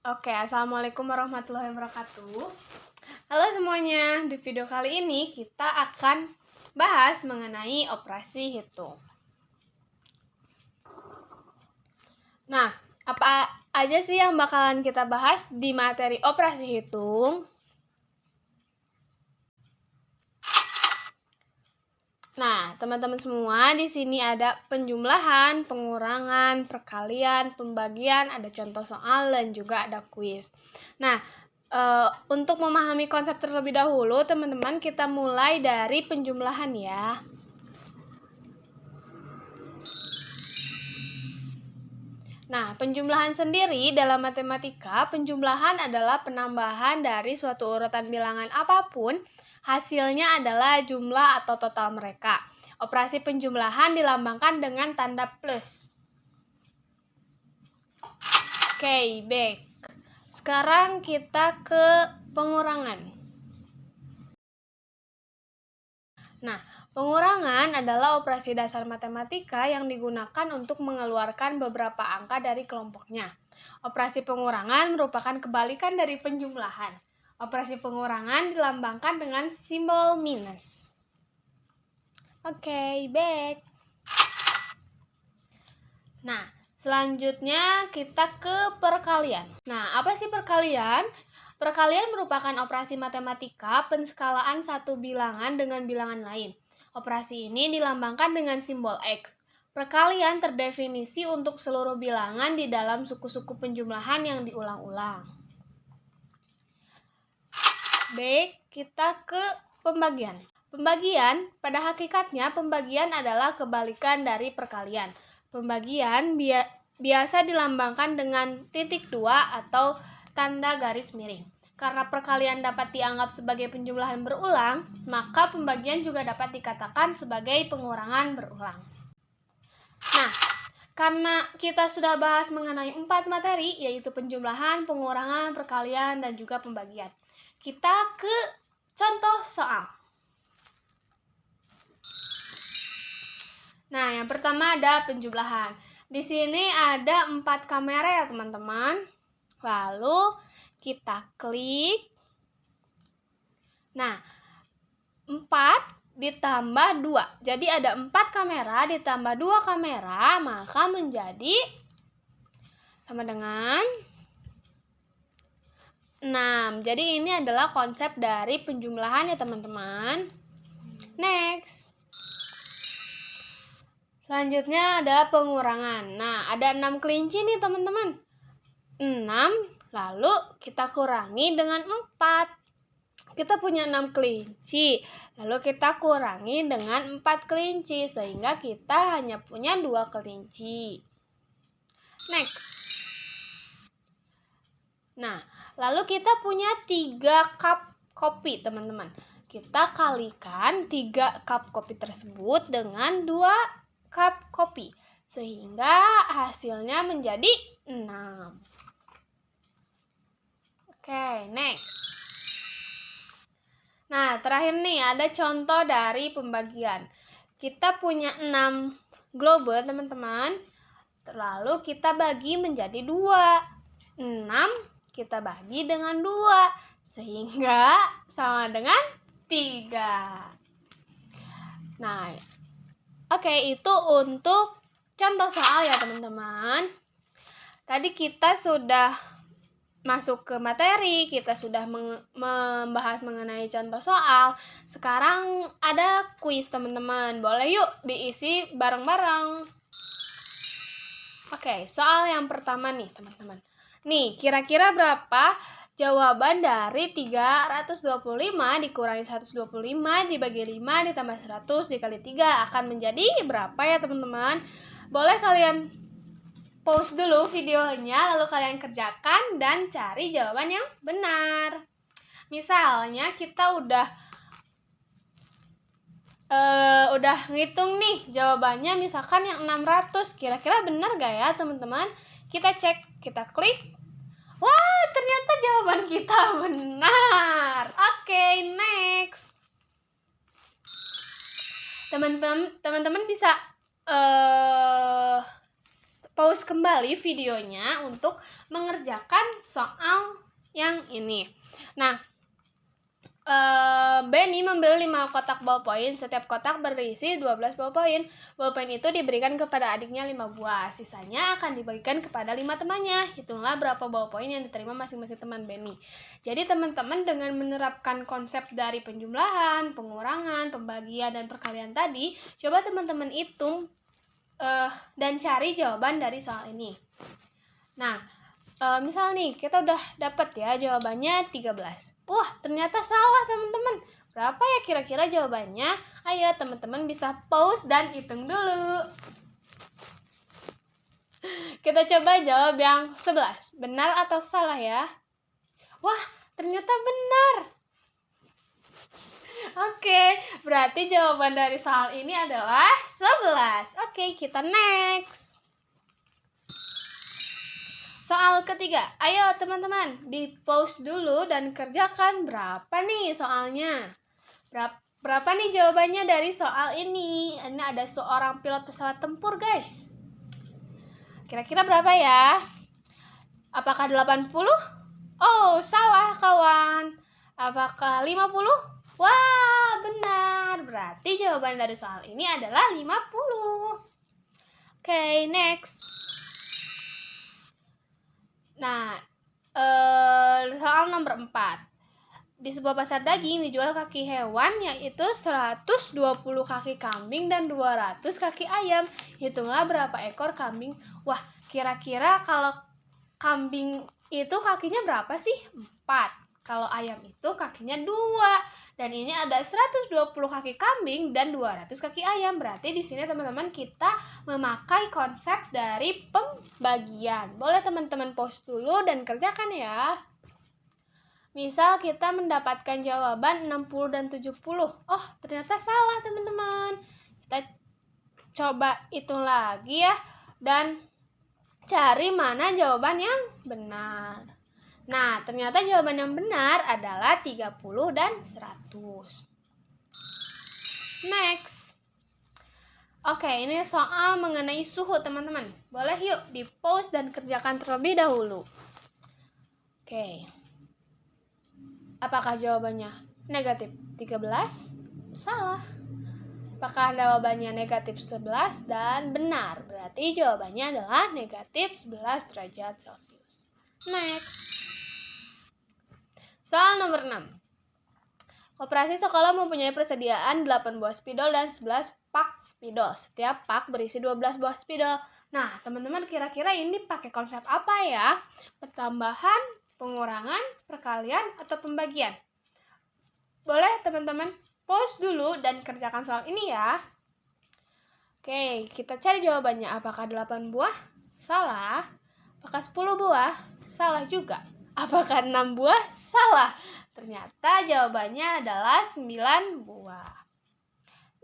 Oke, assalamualaikum warahmatullahi wabarakatuh. Halo semuanya, di video kali ini kita akan bahas mengenai operasi hitung. Nah, apa aja sih yang bakalan kita bahas di materi operasi hitung? Nah, teman-teman semua, di sini ada penjumlahan, pengurangan, perkalian, pembagian, ada contoh soal, dan juga ada kuis. Nah, untuk memahami konsep terlebih dahulu, teman-teman, kita mulai dari penjumlahan ya. Nah, penjumlahan sendiri dalam matematika, penjumlahan adalah penambahan dari suatu urutan bilangan apapun, hasilnya adalah jumlah atau total mereka. Operasi penjumlahan dilambangkan dengan tanda plus. Oke, baik. Sekarang kita ke pengurangan. Nah, pengurangan adalah operasi dasar matematika yang digunakan untuk mengeluarkan beberapa angka dari kelompoknya. Operasi pengurangan merupakan kebalikan dari penjumlahan. Operasi pengurangan dilambangkan dengan simbol minus. Oke, baik. Nah, selanjutnya kita ke perkalian. Nah, apa sih perkalian? Perkalian merupakan operasi matematika penskalaan satu bilangan dengan bilangan lain. Operasi ini dilambangkan dengan simbol X. Perkalian terdefinisi untuk seluruh bilangan di dalam suku-suku penjumlahan yang diulang-ulang. Baik, kita ke pembagian. Pembagian, pada hakikatnya pembagian adalah kebalikan dari perkalian. Pembagian biasa dilambangkan dengan titik 2 atau tanda garis miring. Karena perkalian dapat dianggap sebagai penjumlahan berulang, maka pembagian juga dapat dikatakan sebagai pengurangan berulang. Nah, karena kita sudah bahas mengenai 4 materi, yaitu penjumlahan, pengurangan, perkalian, dan juga pembagian. Kita ke contoh soal. Nah, yang pertama ada penjumlahan. Di sini ada 4 kamera ya teman-teman. Lalu kita klik. Nah, 4 ditambah 2. Jadi ada 4 kamera ditambah 2 kamera, maka menjadi sama dengan 6. Jadi ini adalah konsep dari penjumlahan ya teman-teman. Next. Selanjutnya ada pengurangan. Nah, ada 6 kelinci nih teman-teman. 6, lalu kita kurangi dengan 4. Kita punya 6 kelinci, lalu kita kurangi dengan 4 kelinci, sehingga kita hanya punya 2 kelinci. Next. Nah, lalu kita punya 3 cup kopi teman-teman. Kita kalikan 3 cup kopi tersebut dengan 2 cup kopi, sehingga hasilnya menjadi 6. Oke, next. Nah, terakhir nih ada contoh dari pembagian. Kita punya 6 globe, teman-teman. Lalu kita bagi menjadi 2. 6 kita bagi dengan 2, sehingga sama dengan 3. Nah, oke, itu untuk contoh soal ya teman-teman. Tadi kita sudah masuk ke materi, kita sudah membahas mengenai contoh soal. Sekarang ada kuis teman-teman. Boleh yuk diisi bareng-bareng. Oke, soal yang pertama nih teman-teman. Nih, kira-kira berapa jawaban dari 325 dikurangi 125 dibagi 5 ditambah 100 dikali 3 akan menjadi berapa ya teman-teman? Boleh kalian pause dulu videonya, lalu kalian kerjakan dan cari jawaban yang benar. Misalnya kita udah ngitung nih jawabannya, misalkan yang 600. Kira-kira benar gak ya teman-teman? Kita cek, kita klik. Wah, ternyata jawaban kita benar. Oke, next. Teman-teman bisa pause kembali videonya untuk mengerjakan soal yang ini. Nah, Benny membeli 5 kotak ballpoint. Setiap kotak berisi 12 ballpoint. Ballpoint itu diberikan kepada adiknya 5 buah. Sisanya akan dibagikan kepada 5 temannya. Hitunglah berapa ballpoint yang diterima masing-masing teman Benny. Jadi teman-teman dengan menerapkan konsep dari penjumlahan, pengurangan, pembagian, dan perkalian tadi, coba teman-teman hitung dan cari jawaban dari soal ini. Nah, misal nih kita udah dapat ya jawabannya 13. Wah, ternyata salah teman-teman. Berapa ya kira-kira jawabannya? Ayo teman-teman bisa pause dan hitung dulu. Kita coba jawab yang 11. Benar atau salah ya? Wah, ternyata benar. Oke, berarti jawaban dari soal ini adalah 11. Oke, kita next. Soal ketiga, ayo teman-teman, di pause dulu dan kerjakan berapa nih soalnya. Berapa nih jawabannya dari soal ini? Ini ada seorang pilot pesawat tempur, guys. Kira-kira berapa ya? Apakah 80? Oh, salah kawan. Apakah 50? Wah, benar. Berarti jawaban dari soal ini adalah 50. Oke, next. Nah, soal nomor 4. Di sebuah pasar daging dijual kaki hewan yaitu 120 kaki kambing dan 200 kaki ayam. Hitunglah berapa ekor kambing. Wah, kira-kira kalau kambing itu kakinya berapa sih? 4. Kalau ayam itu kakinya 2. Dan ini ada 120 kaki kambing dan 200 kaki ayam. Berarti di sini teman-teman kita memakai konsep dari pembagian. Boleh teman-teman pause dulu dan kerjakan ya. Misal kita mendapatkan jawaban 60 dan 70. Oh, ternyata salah teman-teman. Kita coba hitung lagi ya. Dan cari mana jawaban yang benar. Nah, ternyata jawaban yang benar adalah 30 dan 100. Next. Oke, ini soal mengenai suhu, teman-teman. Boleh yuk di pause dan kerjakan terlebih dahulu. Oke. Apakah jawabannya negatif 13? Salah. Apakah jawabannya negatif 11 dan benar? Berarti jawabannya adalah negatif 11 derajat Celcius. Next. Soal nomor 6. Koperasi sekolah mempunyai persediaan 8 buah spidol dan 11 pak spidol. Setiap pak berisi 12 buah spidol. Nah, teman-teman kira-kira ini pakai konsep apa ya? Pertambahan, pengurangan, perkalian, atau pembagian? Boleh teman-teman pause dulu dan kerjakan soal ini ya. Oke, kita cari jawabannya. Apakah 8 buah? Salah. Apakah 10 buah? Salah juga. Apakah 6 buah? Salah. Ternyata jawabannya adalah 9 buah.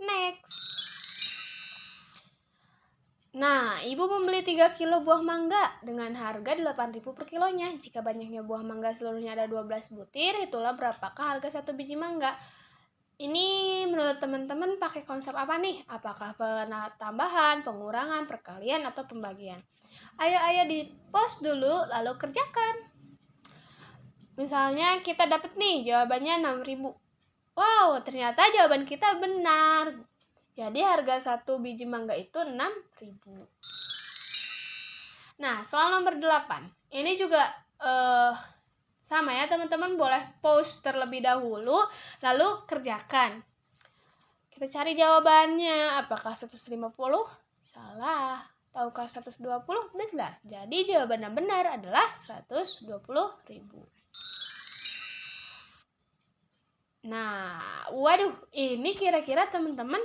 Next. Nah, ibu membeli 3 kilo buah mangga dengan harga 8.000 per kilonya. Jika banyaknya buah mangga seluruhnya ada 12 butir, itulah berapakah harga 1 biji mangga. Ini menurut teman-teman pakai konsep apa nih? Apakah tambahan, pengurangan, perkalian, atau pembagian? Ayo di pause dulu lalu kerjakan. Misalnya kita dapat nih jawabannya 6.000. Wow, ternyata jawaban kita benar. Jadi harga 1 biji mangga itu 6.000. Nah, soal nomor 8. Ini juga sama ya teman-teman, boleh pause terlebih dahulu lalu kerjakan. Kita cari jawabannya. Apakah 150? Salah. Tahukah 120? Benar. Jadi jawaban yang benar adalah 120.000. Nah, waduh, ini kira-kira teman-teman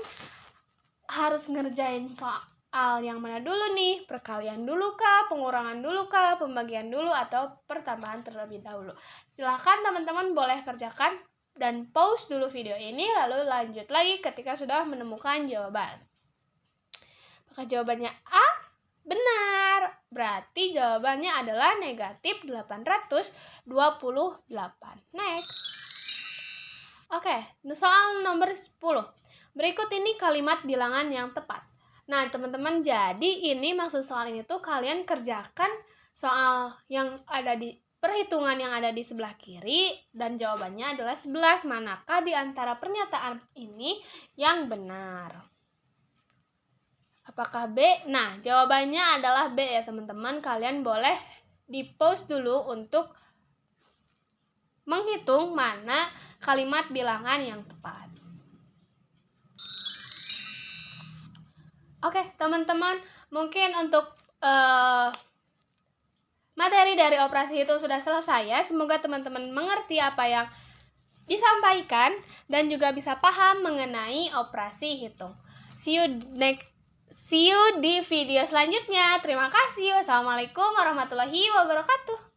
harus ngerjain soal yang mana dulu nih? Perkalian dulu kah, pengurangan dulu kah, pembagian dulu, atau pertambahan terlebih dahulu? Silahkan teman-teman boleh kerjakan dan pause dulu video ini lalu lanjut lagi ketika sudah menemukan jawaban. Maka jawabannya A, benar. Berarti jawabannya adalah negatif 828. Next. Oke, soal nomor 10. Berikut ini kalimat bilangan yang tepat. Nah, teman-teman, jadi ini maksud soal ini tuh kalian kerjakan soal yang ada di perhitungan yang ada di sebelah kiri dan jawabannya adalah 11. Manakah di antara pernyataan ini yang benar? Apakah B? Nah, jawabannya adalah B ya, teman-teman. Kalian boleh di-pause dulu untuk menghitung mana kalimat bilangan yang tepat. Oke, teman-teman, mungkin untuk materi dari operasi hitung sudah selesai ya. Semoga teman-teman mengerti apa yang disampaikan dan juga bisa paham mengenai operasi hitung. See you di video selanjutnya. Terima kasih. Wassalamualaikum warahmatullahi wabarakatuh.